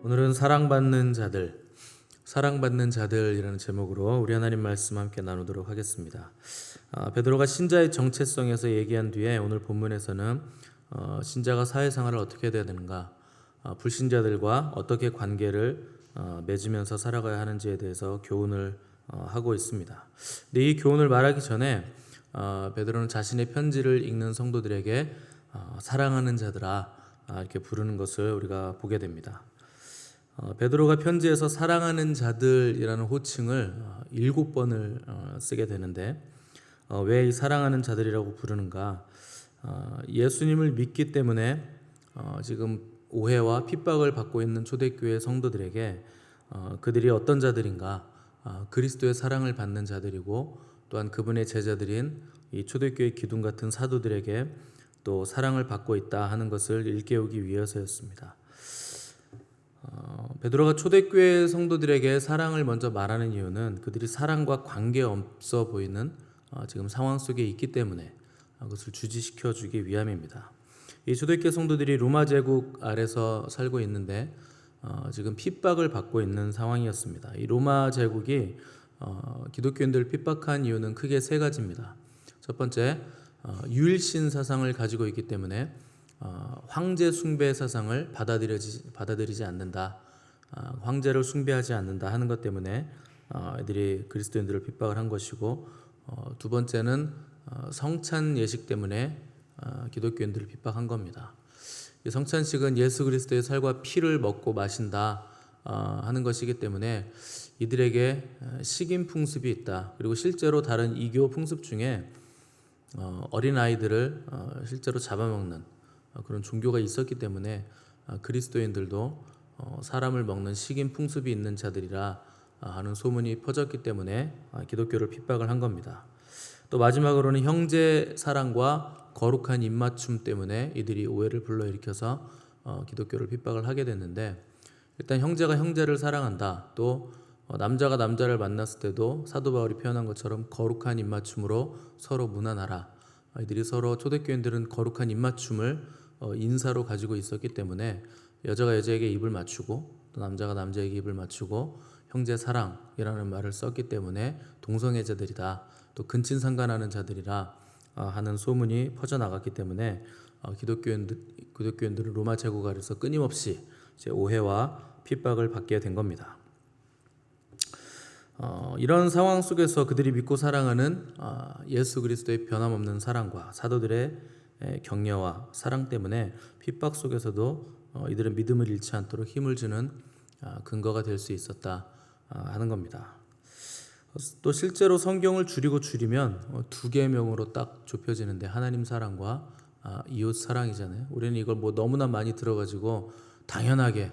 오늘은 사랑받는 자들이라는 제목으로 우리 하나님 말씀 함께 나누도록 하겠습니다. 베드로가 신자의 정체성에서 얘기한 뒤에 오늘 본문에서는 신자가 사회생활을 어떻게 해야 되는가, 불신자들과 어떻게 관계를 맺으면서 살아가야 하는지에 대해서 교훈을 하고 있습니다. 근데 이 교훈을 말하기 전에 베드로는 자신의 편지를 읽는 성도들에게 사랑하는 자들아 이렇게 부르는 것을 우리가 보게 됩니다. 베드로가 편지에서 사랑하는 자들이라는 호칭을 7번을 쓰게 되는데 왜 이 사랑하는 자들이라고 부르는가? 예수님을 믿기 때문에 지금 오해와 핍박을 받고 있는 초대교회 성도들에게 그들이 어떤 자들인가? 그리스도의 사랑을 받는 자들이고 또한 그분의 제자들인 이 초대교회 기둥 같은 사도들에게 또 사랑을 받고 있다 하는 것을 일깨우기 위해서였습니다. 베드로가 초대교회 성도들에게 사랑을 먼저 말하는 이유는 그들이 사랑과 관계없어 보이는 지금 상황 속에 있기 때문에 그것을 주지시켜 주기 위함입니다. 이 초대교회 성도들이 로마 제국 아래서 살고 있는데 지금 핍박을 받고 있는 상황이었습니다. 이 로마 제국이 기독교인들을 핍박한 이유는 크게 세 가지입니다. 첫 번째, 유일신 사상을 가지고 있기 때문에 황제 숭배 사상을 받아들이지 않는다, 황제를 숭배하지 않는다 하는 것 때문에 이들이 그리스도인들을 핍박을 한 것이고, 두 번째는 성찬 예식 때문에 기독교인들을 핍박한 겁니다. 이 성찬식은 예수 그리스도의 살과 피를 먹고 마신다 하는 것이기 때문에 이들에게 식인 풍습이 있다. 그리고 실제로 다른 이교 풍습 중에 어린아이들을 실제로 잡아먹는 그런 종교가 있었기 때문에 그리스도인들도 사람을 먹는 식인 풍습이 있는 자들이라 하는 소문이 퍼졌기 때문에 기독교를 핍박을 한 겁니다. 또 마지막으로는 형제 사랑과 거룩한 입맞춤 때문에 이들이 오해를 불러일으켜서 기독교를 핍박을 하게 됐는데, 일단 형제가 형제를 사랑한다, 또 남자가 남자를 만났을 때도 사도 바울이 표현한 것처럼 거룩한 입맞춤으로 서로 무난하라. 이들이 서로 초대교인들은 거룩한 입맞춤을 인사로 가지고 있었기 때문에 여자가 여자에게 입을 맞추고 또 남자가 남자에게 입을 맞추고 형제 사랑이라는 말을 썼기 때문에 동성애자들이다, 또 근친상간하는 자들이라 하는 소문이 퍼져나갔기 때문에 기독교인들은 로마 제국 아래서 끊임없이 오해와 핍박을 받게 된 겁니다. 이런 상황 속에서 그들이 믿고 사랑하는 예수 그리스도의 변함없는 사랑과 사도들의 격려와 사랑 때문에 핍박 속에서도 이들은 믿음을 잃지 않도록 힘을 주는 근거가 될 수 있었다 하는 겁니다. 또 실제로 성경을 줄이면 두 계명으로 딱 좁혀지는데, 하나님 사랑과 이웃 사랑이잖아요. 우리는 이걸 너무나 많이 들어가지고 당연하게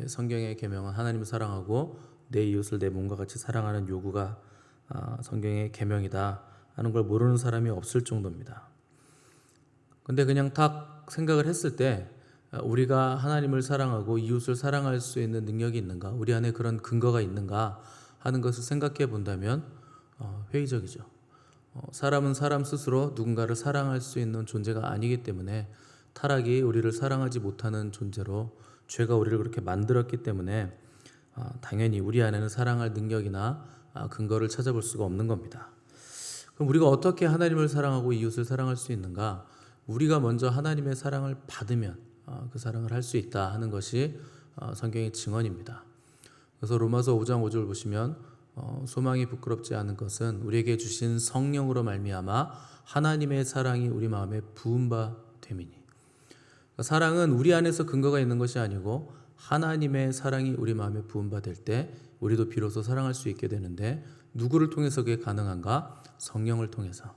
성경의 계명은 하나님 사랑하고 내 이웃을 내 몸과 같이 사랑하는 요구가 성경의 계명이다 하는 걸 모르는 사람이 없을 정도입니다. 근데 그냥 딱 생각을 했을 때 우리가 하나님을 사랑하고 이웃을 사랑할 수 있는 능력이 있는가, 우리 안에 그런 근거가 있는가 하는 것을 생각해 본다면 회의적이죠. 사람은 사람 스스로 누군가를 사랑할 수 있는 존재가 아니기 때문에, 타락이 우리를 사랑하지 못하는 존재로 죄가 우리를 그렇게 만들었기 때문에 당연히 우리 안에는 사랑할 능력이나 근거를 찾아볼 수가 없는 겁니다. 그럼 우리가 어떻게 하나님을 사랑하고 이웃을 사랑할 수 있는가? 우리가 먼저 하나님의 사랑을 받으면 그 사랑을 할 수 있다 하는 것이 성경의 증언입니다. 그래서 로마서 5장 5절 보시면 소망이 부끄럽지 않은 것은 우리에게 주신 성령으로 말미암아 하나님의 사랑이 우리 마음에 부은 바 됨이니. 사랑은 우리 안에서 근거가 있는 것이 아니고 하나님의 사랑이 우리 마음에 부은 바 될 때 우리도 비로소 사랑할 수 있게 되는데, 누구를 통해서 그게 가능한가? 성령을 통해서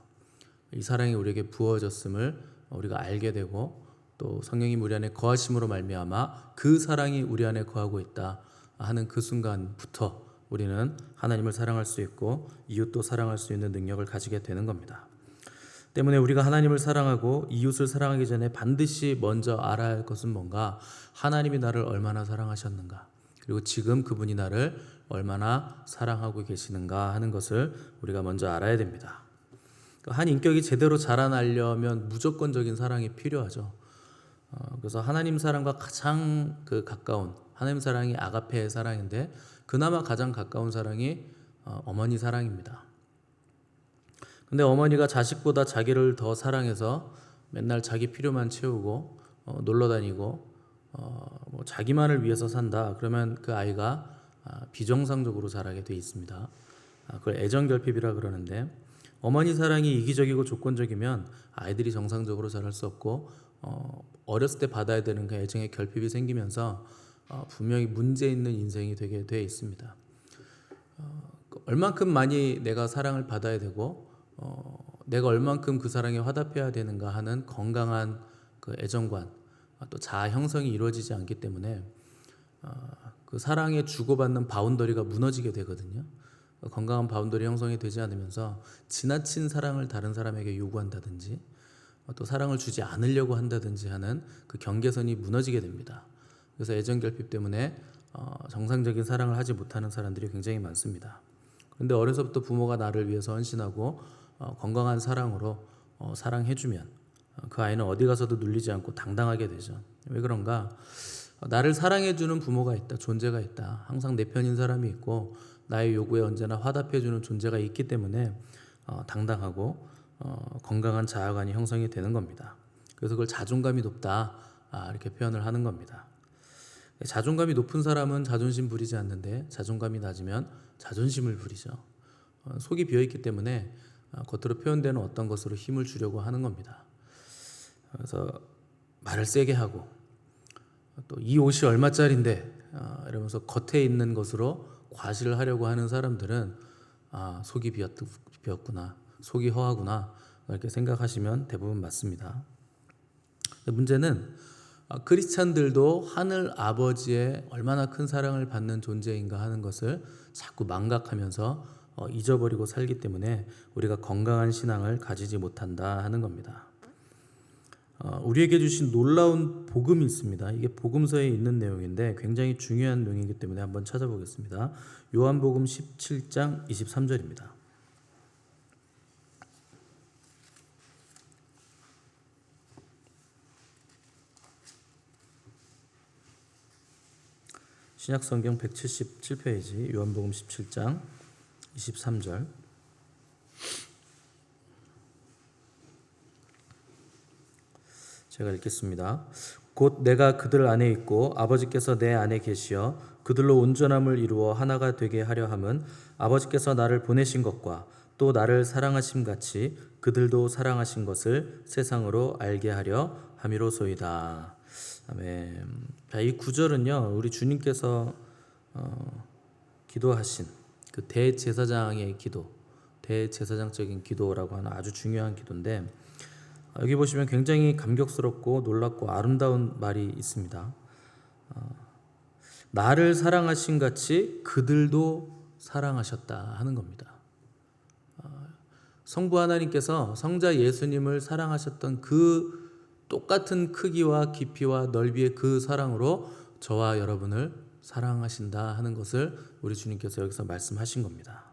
이 사랑이 우리에게 부어졌음을 우리가 알게 되고, 또 성령이 우리 안에 거하심으로 말미암아 그 사랑이 우리 안에 거하고 있다 하는 그 순간부터 우리는 하나님을 사랑할 수 있고 이웃도 사랑할 수 있는 능력을 가지게 되는 겁니다. 때문에 우리가 하나님을 사랑하고 이웃을 사랑하기 전에 반드시 먼저 알아야 할 것은 뭔가? 하나님이 나를 얼마나 사랑하셨는가, 그리고 지금 그분이 나를 얼마나 사랑하고 계시는가 하는 것을 우리가 먼저 알아야 됩니다. 한 인격이 제대로 자라나려면 무조건적인 사랑이 필요하죠. 그래서 하나님 사랑과 가장 가까운 하나님 사랑이 아가페의 사랑인데 그나마 가장 가까운 사랑이 어머니 사랑입니다. 근데 어머니가 자식보다 자기를 더 사랑해서 맨날 자기 필요만 채우고 놀러 다니고 뭐 자기만을 위해서 산다. 그러면 그 아이가 비정상적으로 자라게 돼 있습니다. 그걸 애정결핍이라 그러는데 어머니 사랑이 이기적이고 조건적이면 아이들이 정상적으로 자랄 수 없고 어렸을 때 받아야 되는 그 애정의 결핍이 생기면서 분명히 문제 있는 인생이 되게 돼 있습니다. 얼만큼 많이 내가 사랑을 받아야 되고 내가 얼만큼 그 사랑에 화답해야 되는가 하는 건강한 그 애정관 또 자아 형성이 이루어지지 않기 때문에 그 사랑에 주고받는 바운더리가 무너지게 되거든요. 건강한 바운더리 형성이 되지 않으면서 지나친 사랑을 다른 사람에게 요구한다든지 또 사랑을 주지 않으려고 한다든지 하는 그 경계선이 무너지게 됩니다. 그래서 애정결핍 때문에 정상적인 사랑을 하지 못하는 사람들이 굉장히 많습니다. 그런데 어려서부터 부모가 나를 위해서 헌신하고 건강한 사랑으로 사랑해주면 그 아이는 어디 가서도 눌리지 않고 당당하게 되죠. 왜 그런가? 나를 사랑해주는 부모가 있다, 존재가 있다. 항상 내 편인 사람이 있고 나의 요구에 언제나 화답해주는 존재가 있기 때문에 당당하고 건강한 자아관이 형성이 되는 겁니다. 그래서 그걸 자존감이 높다 이렇게 표현을 하는 겁니다. 자존감이 높은 사람은 자존심 부리지 않는데 자존감이 낮으면 자존심을 부리죠. 속이 비어있기 때문에 겉으로 표현되는 어떤 것으로 힘을 주려고 하는 겁니다. 그래서 말을 세게 하고 또 이 옷이 얼마짜린데 이러면서 겉에 있는 것으로 과시를 하려고 하는 사람들은 속이 비었구나, 속이 허하구나 이렇게 생각하시면 대부분 맞습니다. 문제는 크리스찬들도 하늘 아버지의 얼마나 큰 사랑을 받는 존재인가 하는 것을 자꾸 망각하면서 잊어버리고 살기 때문에 우리가 건강한 신앙을 가지지 못한다 하는 겁니다. 우리에게 주신 놀라운 복음이 있습니다. 이게 복음서에 있는 내용인데 굉장히 중요한 내용이기 때문에 한번 찾아보겠습니다. 요한복음 17장 23절입니다. 신약성경 177페이지 요한복음 17장 23절. 제가 읽겠습니다. 곧 내가 그들 안에 있고 아버지께서 내 안에 계시어 그들로 온전함을 이루어 하나가 되게 하려 함은 아버지께서 나를 보내신 것과 또 나를 사랑하심 같이 그들도 사랑하신 것을 세상으로 알게 하려 함이로소이다. 아멘. 자, 이 구절은요, 우리 주님께서 기도하신 그 대제사장의 기도, 대제사장적인 기도라고 하는 아주 중요한 기도인데 여기 보시면 굉장히 감격스럽고 놀랍고 아름다운 말이 있습니다. 나를 사랑하신 같이 그들도 사랑하셨다 하는 겁니다. 성부 하나님께서 성자 예수님을 사랑하셨던 그 똑같은 크기와 깊이와 넓이의 그 사랑으로 저와 여러분을 사랑하신다 하는 것을 우리 주님께서 여기서 말씀하신 겁니다.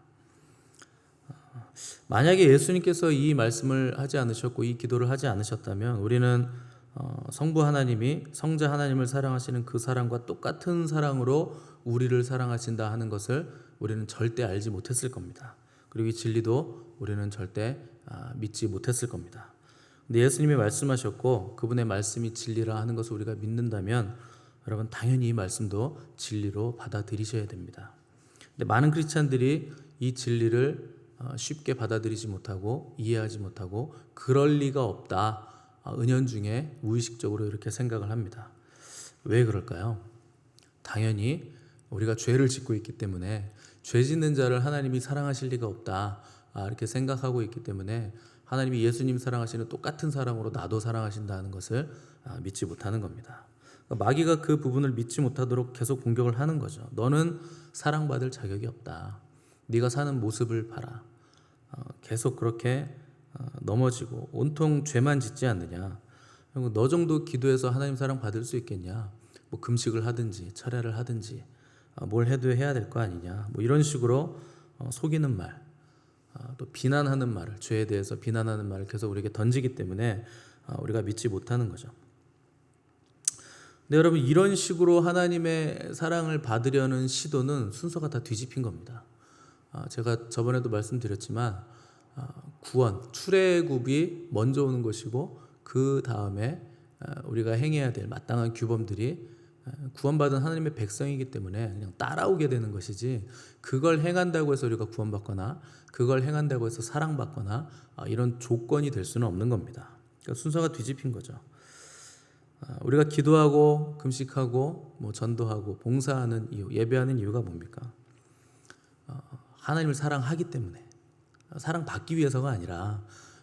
만약에 예수님께서 이 말씀을 하지 않으셨고 이 기도를 하지 않으셨다면 우리는 성부 하나님이 성자 하나님을 사랑하시는 그 사랑과 똑같은 사랑으로 우리를 사랑하신다 하는 것을 우리는 절대 알지 못했을 겁니다. 그리고 이 진리도 우리는 절대 믿지 못했을 겁니다. 근데 예수님이 말씀하셨고 그분의 말씀이 진리라 하는 것을 우리가 믿는다면 여러분 당연히 이 말씀도 진리로 받아들이셔야 됩니다. 근데 많은 크리스찬들이 이 진리를 쉽게 받아들이지 못하고 이해하지 못하고 그럴 리가 없다. 은연중에 무의식적으로 이렇게 생각을 합니다. 왜 그럴까요? 당연히 우리가 죄를 짓고 있기 때문에 죄 짓는 자를 하나님이 사랑하실 리가 없다. 이렇게 생각하고 있기 때문에 하나님이 예수님 사랑하시는 똑같은 사랑으로 나도 사랑하신다는 것을 믿지 못하는 겁니다. 마귀가 그 부분을 믿지 못하도록 계속 공격을 하는 거죠. 너는 사랑받을 자격이 없다. 네가 사는 모습을 봐라. 계속 그렇게 넘어지고 온통 죄만 짓지 않느냐. 너 정도 기도해서 하나님 사랑 받을 수 있겠냐. 뭐 금식을 하든지 철야를 하든지 뭘 해도 해야 될 거 아니냐. 뭐 이런 식으로 속이는 말, 또 비난하는 말을, 죄에 대해서 비난하는 말을 계속 우리에게 던지기 때문에 우리가 믿지 못하는 거죠. 근데 여러분, 이런 식으로 하나님의 사랑을 받으려는 시도는 순서가 다 뒤집힌 겁니다. 제가 저번에도 말씀드렸지만 구원, 출애굽이 먼저 오는 것이고 그 다음에 우리가 행해야 될 마땅한 규범들이 구원받은 하나님의 백성이기 때문에 그냥 따라오게 되는 것이지, 그걸 행한다고 해서 우리가 구원받거나 그걸 행한다고 해서 사랑받거나 이런 조건이 될 수는 없는 겁니다. 그러니까 순서가 뒤집힌 거죠. 우리가 기도하고 금식하고 전도하고 봉사하는 이유, 예배하는 이유가 뭡니까? 하나님을 사랑하기 때문에, 사랑받기 위해서가 아니라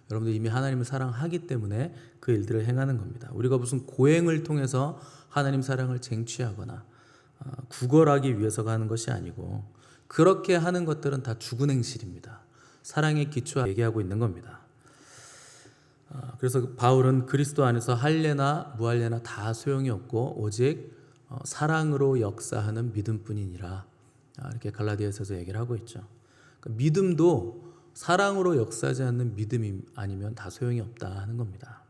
여러분들 이미 하나님을 사랑하기 때문에 그 일들을 행하는 겁니다. 우리가 무슨 고행을 통해서 하나님 사랑을 쟁취하거나 구걸하기 위해서가 하는 것이 아니고, 그렇게 하는 것들은 다 죽은 행실입니다. 사랑의 기초에 얘기하고 있는 겁니다. 그래서 바울은 그리스도 안에서 할례나 무할례나 다 소용이 없고 오직 사랑으로 역사하는 믿음뿐이니라, 이렇게 갈라디아서에서 얘기를 하고 있죠. 그러니까 믿음도 사랑으로 역사하지 않는 믿음이 아니면 다 소용이 없다 하는 겁니다.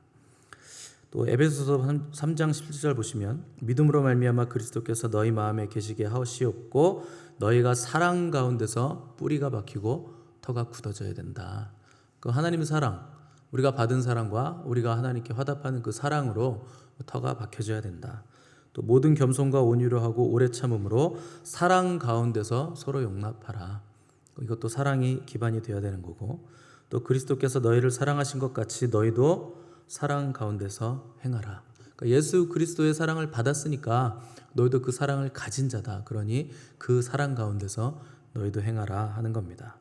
또 에베소서 3장 17절 보시면, 믿음으로 말미암아 그리스도께서 너희 마음에 계시게 하시옵고 너희가 사랑 가운데서 뿌리가 박히고 터가 굳어져야 된다. 그 하나님의 사랑, 우리가 받은 사랑과 우리가 하나님께 화답하는 그 사랑으로 터가 박혀져야 된다. 또 모든 겸손과 온유로 하고 오래 참음으로 사랑 가운데서 서로 용납하라. 이것도 사랑이 기반이 되어야 되는 거고, 또 그리스도께서 너희를 사랑하신 것 같이 너희도 사랑 가운데서 행하라. 그러니까 예수 그리스도의 사랑을 받았으니까 너희도 그 사랑을 가진 자다. 그러니 그 사랑 가운데서 너희도 행하라 하는 겁니다.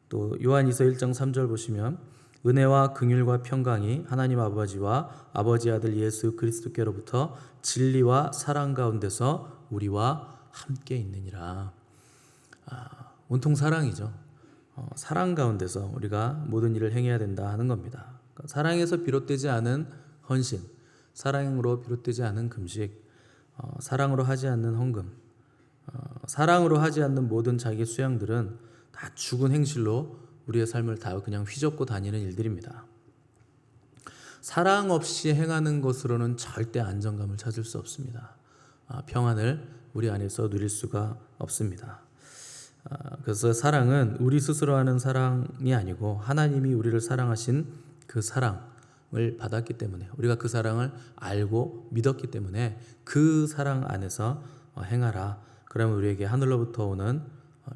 또 요한이서 1장 3절 보시면, 은혜와 긍휼과 평강이 하나님 아버지와 아버지 아들 예수 그리스도께로부터 진리와 사랑 가운데서 우리와 함께 있느니라. 온통 사랑이죠. 사랑 가운데서 우리가 모든 일을 행해야 된다 하는 겁니다. 그러니까 사랑에서 비롯되지 않은 헌신, 사랑으로 비롯되지 않은 금식, 사랑으로 하지 않는 헌금, 사랑으로 하지 않는 모든 자기 수양들은 다 죽은 행실로 우리의 삶을 다 그냥 휘젓고 다니는 일들입니다. 사랑 없이 행하는 것으로는 절대 안정감을 찾을 수 없습니다. 평안을 우리 안에서 누릴 수가 없습니다. 그래서 사랑은 우리 스스로 하는 사랑이 아니고 하나님이 우리를 사랑하신 그 사랑을 받았기 때문에, 우리가 그 사랑을 알고 믿었기 때문에 그 사랑 안에서 행하라. 그러면 우리에게 하늘로부터 오는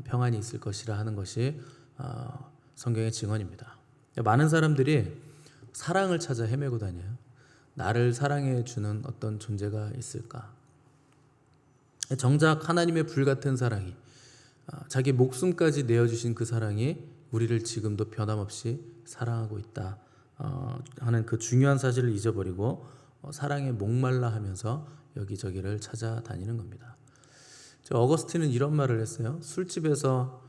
평안이 있을 것이라 하는 것이 성경의 증언입니다. 많은 사람들이 사랑을 찾아 헤매고 다녀요. 나를 사랑해 주는 어떤 존재가 있을까? 정작 하나님의 불같은 사랑이, 자기 목숨까지 내어주신 그 사랑이 우리를 지금도 변함없이 사랑하고 있다 하는 그 중요한 사실을 잊어버리고 사랑에 목말라 하면서 여기저기를 찾아다니는 겁니다. 어거스틴은 이런 말을 했어요. 술집에서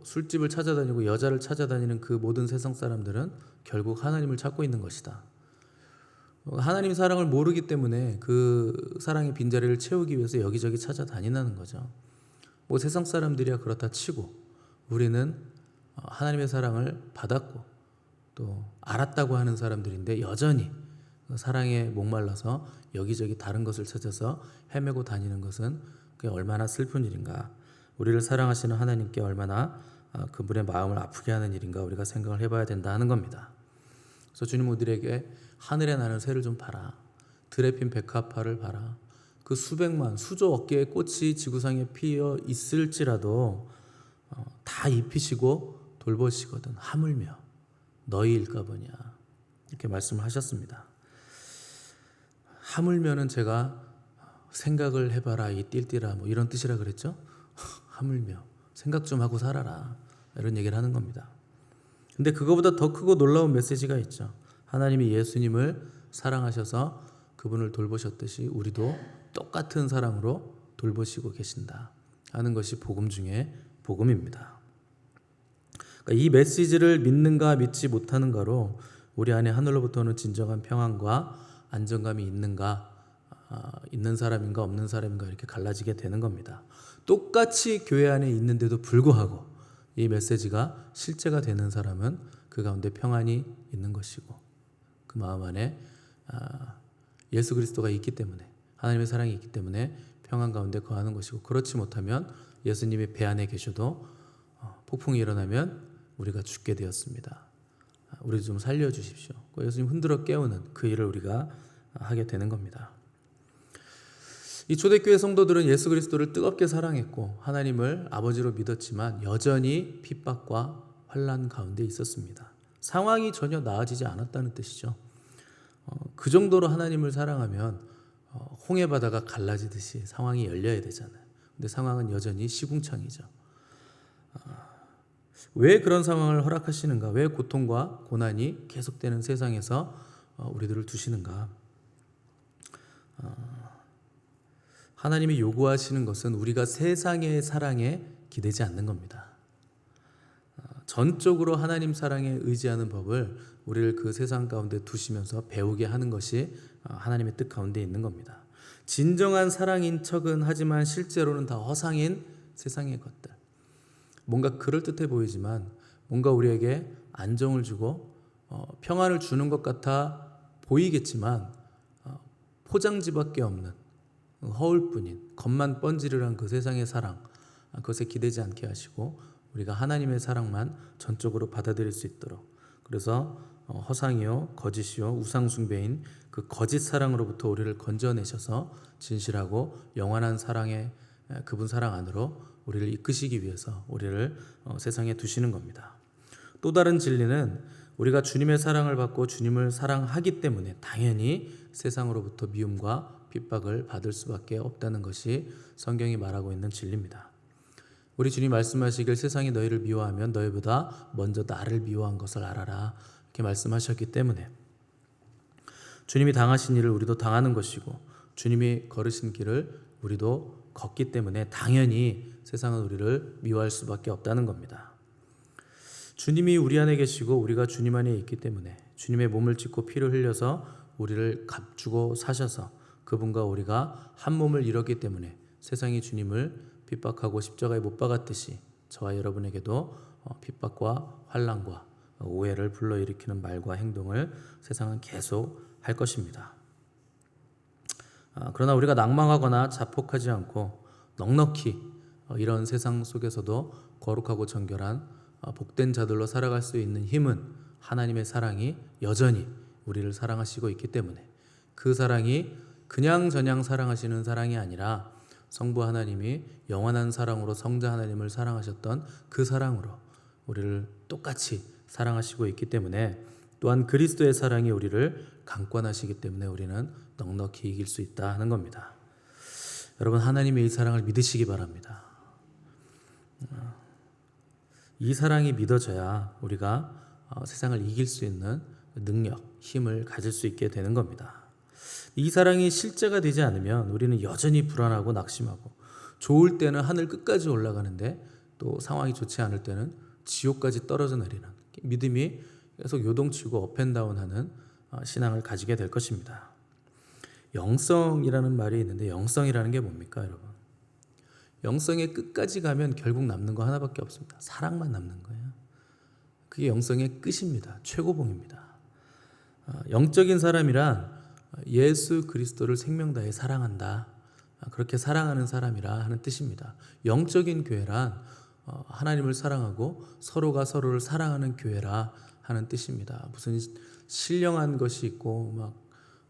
술집을 찾아다니고 여자를 찾아다니는 그 모든 세상 사람들은 결국 하나님을 찾고 있는 것이다. 하나님 사랑을 모르기 때문에 그 사랑의 빈자리를 채우기 위해서 여기저기 찾아다니는 거죠. 세상 사람들이야 그렇다 치고 우리는 하나님의 사랑을 받았고 또 알았다고 하는 사람들인데 여전히 사랑에 목말라서 여기저기 다른 것을 찾아서 헤매고 다니는 것은 그게 얼마나 슬픈 일인가. 우리를 사랑하시는 하나님께 얼마나 그분의 마음을 아프게 하는 일인가 우리가 생각을 해봐야 된다 하는 겁니다. 그래서 주님, 우리에게 하늘에 나는 새를 좀 봐라. 들에 핀 백합화를 봐라. 그 수백만 수조 어깨의 꽃이 지구상에 피어 있을지라도 다 입히시고 돌보시거든 하물며 너희일까 보냐, 이렇게 말씀을 하셨습니다. 하물며는 제가 생각을 해봐라 이 띨띨아 이런 뜻이라 그랬죠. 하물며 생각 좀 하고 살아라, 이런 얘기를 하는 겁니다. 근데 그거보다 더 크고 놀라운 메시지가 있죠. 하나님이 예수님을 사랑하셔서 그분을 돌보셨듯이 우리도 똑같은 사랑으로 돌보시고 계신다 하는 것이 복음 중에 복음입니다. 그러니까 이 메시지를 믿는가 믿지 못하는가로 우리 안에 하늘로부터 오는 진정한 평안과 안정감이 있는가, 있는 사람인가 없는 사람인가 이렇게 갈라지게 되는 겁니다. 똑같이 교회 안에 있는데도 불구하고 이 메시지가 실제가 되는 사람은 그 가운데 평안이 있는 것이고 그 마음 안에 예수 그리스도가 있기 때문에, 하나님의 사랑이 있기 때문에 평안 가운데 거하는 것이고, 그렇지 못하면 예수님이 배 안에 계셔도 폭풍이 일어나면 우리가 죽게 되었습니다. 우리 좀 살려주십시오. 예수님 흔들어 깨우는 그 일을 우리가 하게 되는 겁니다. 이 초대교회 성도들은 예수 그리스도를 뜨겁게 사랑했고 하나님을 아버지로 믿었지만 여전히 핍박과 환난 가운데 있었습니다. 상황이 전혀 나아지지 않았다는 뜻이죠. 그 정도로 하나님을 사랑하면 홍해 바다가 갈라지듯이 상황이 열려야 되잖아요. 근데 상황은 여전히 시궁창이죠. 왜 그런 상황을 허락하시는가? 왜 고통과 고난이 계속되는 세상에서 우리들을 두시는가? 하나님이 요구하시는 것은 우리가 세상의 사랑에 기대지 않는 겁니다. 전적으로 하나님 사랑에 의지하는 법을 우리를 그 세상 가운데 두시면서 배우게 하는 것이 하나님의 뜻 가운데 있는 겁니다. 진정한 사랑인 척은 하지만 실제로는 다 허상인 세상의 것들. 뭔가 그럴듯해 보이지만 뭔가 우리에게 안정을 주고 평안을 주는 것 같아 보이겠지만 포장지밖에 없는 허울뿐인 겉만 번지르르한 그 세상의 사랑, 그것에 기대지 않게 하시고 우리가 하나님의 사랑만 전적으로 받아들일 수 있도록, 그래서 허상이요 거짓이요 우상 숭배인 그 거짓 사랑으로부터 우리를 건져내셔서 진실하고 영원한 사랑의 그분 사랑 안으로 우리를 이끄시기 위해서 우리를 세상에 두시는 겁니다. 또 다른 진리는 우리가 주님의 사랑을 받고 주님을 사랑하기 때문에 당연히 세상으로부터 미움과 핍박을 받을 수밖에 없다는 것이 성경이 말하고 있는 진리입니다. 우리 주님 말씀하시길 세상이 너희를 미워하면 너희보다 먼저 나를 미워한 것을 알아라, 이렇게 말씀하셨기 때문에 주님이 당하신 일을 우리도 당하는 것이고 주님이 걸으신 길을 우리도 걷기 때문에 당연히 세상은 우리를 미워할 수밖에 없다는 겁니다. 주님이 우리 안에 계시고 우리가 주님 안에 있기 때문에 주님의 몸을 찢고 피를 흘려서 우리를 값주고 사셔서 그분과 우리가 한 몸을 이뤘기 때문에 세상이 주님을 핍박하고 십자가에 못 박았듯이 저와 여러분에게도 핍박과 환난과 오해를 불러일으키는 말과 행동을 세상은 계속 할 것입니다. 그러나 우리가 낭망하거나 자폭하지 않고 넉넉히 이런 세상 속에서도 거룩하고 정결한 복된 자들로 살아갈 수 있는 힘은 하나님의 사랑이 여전히 우리를 사랑하시고 있기 때문에, 그 사랑이 그냥 저냥 사랑하시는 사랑이 아니라 성부 하나님이 영원한 사랑으로 성자 하나님을 사랑하셨던 그 사랑으로 우리를 똑같이 사랑하시고 있기 때문에, 또한 그리스도의 사랑이 우리를 강권하시기 때문에 우리는 넉넉히 이길 수 있다 하는 겁니다. 여러분, 하나님의 이 사랑을 믿으시기 바랍니다. 이 사랑이 믿어져야 우리가 세상을 이길 수 있는 능력, 힘을 가질 수 있게 되는 겁니다. 이 사랑이 실제가 되지 않으면 우리는 여전히 불안하고 낙심하고, 좋을 때는 하늘 끝까지 올라가는데 또 상황이 좋지 않을 때는 지옥까지 떨어져 내리는, 믿음이 계속 요동치고 업앤다운하는 신앙을 가지게 될 것입니다. 영성이라는 말이 있는데 영성이라는 게 뭡니까, 여러분? 영성의 끝까지 가면 결국 남는 거 하나밖에 없습니다. 사랑만 남는 거예요. 그게 영성의 끝입니다. 최고봉입니다. 영적인 사람이란 예수 그리스도를 생명 다해 사랑한다, 그렇게 사랑하는 사람이라 하는 뜻입니다. 영적인 교회란 하나님을 사랑하고 서로가 서로를 사랑하는 교회라 하는 뜻입니다. 무슨 신령한 것이 있고 막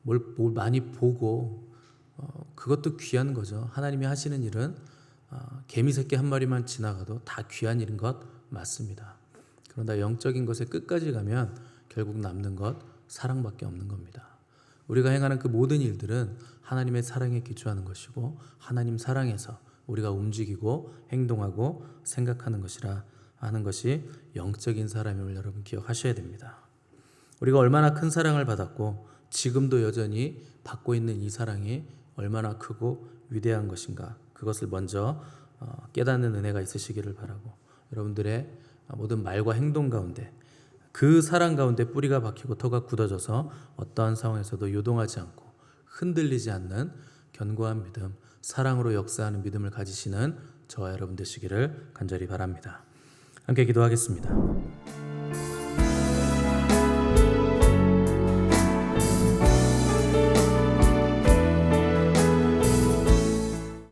뭘 많이 보고 그것도 귀한 거죠. 하나님이 하시는 일은 개미 새끼 한 마리만 지나가도 다 귀한 일인 것 맞습니다. 그러나 영적인 것에 끝까지 가면 결국 남는 것 사랑밖에 없는 겁니다. 우리가 행하는 그 모든 일들은 하나님의 사랑에 기초하는 것이고 하나님 사랑에서 우리가 움직이고 행동하고 생각하는 것이라 하는 것이 영적인 사람임을 여러분 기억하셔야 됩니다. 우리가 얼마나 큰 사랑을 받았고 지금도 여전히 받고 있는 이 사랑이 얼마나 크고 위대한 것인가, 그것을 먼저 깨닫는 은혜가 있으시기를 바라고, 여러분들의 모든 말과 행동 가운데 그 사랑 가운데 뿌리가 박히고 터가 굳어져서 어떠한 상황에서도 요동하지 않고 흔들리지 않는 견고한 믿음, 사랑으로 역사하는 믿음을 가지시는 저와 여러분 되시기를 간절히 바랍니다. 함께 기도하겠습니다.